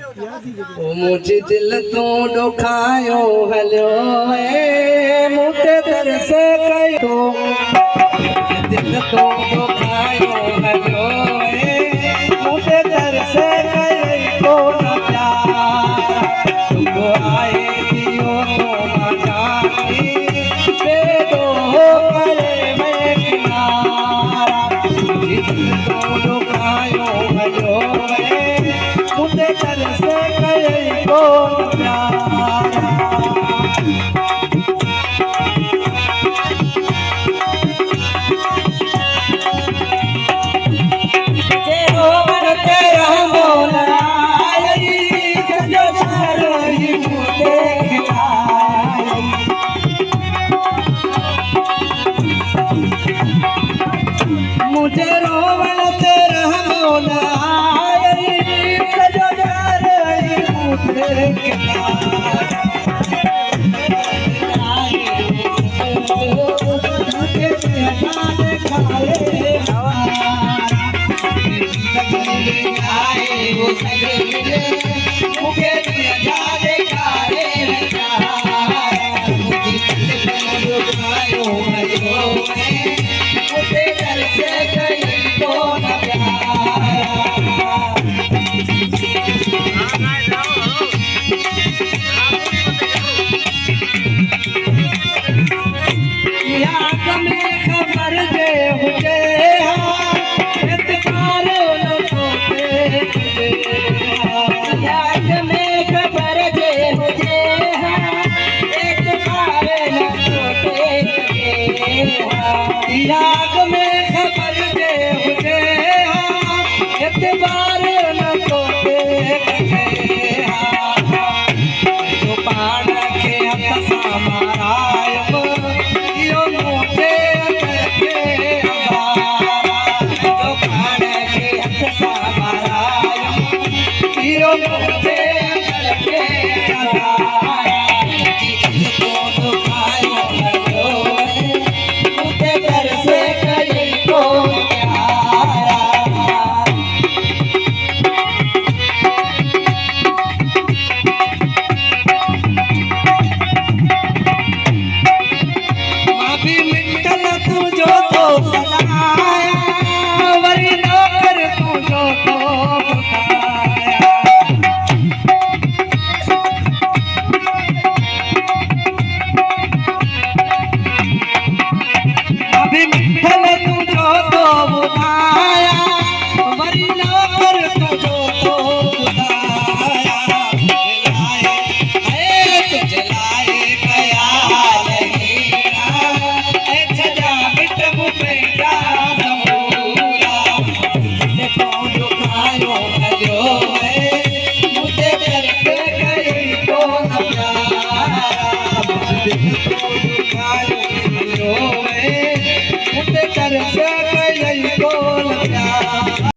मुझे दिल तो दुखायो हलो मुझे दर से कहो दिल तो दुखायो हलो मुझे दर से कहो न प्यार तुमको आए दियो तो मजाकी बेदो करे मैं किनारा मुझे दिल तो दुखायो हलो मुझे दर से कहो न प्यार मुझे रोवण तेरा मोला सजो मुझे याद में खबर दे मुझे एतबार न तो देखे तो पान के हसा मारायो यो मुझे करके तो पान के हसा मारायो यो मुझे करके मुझे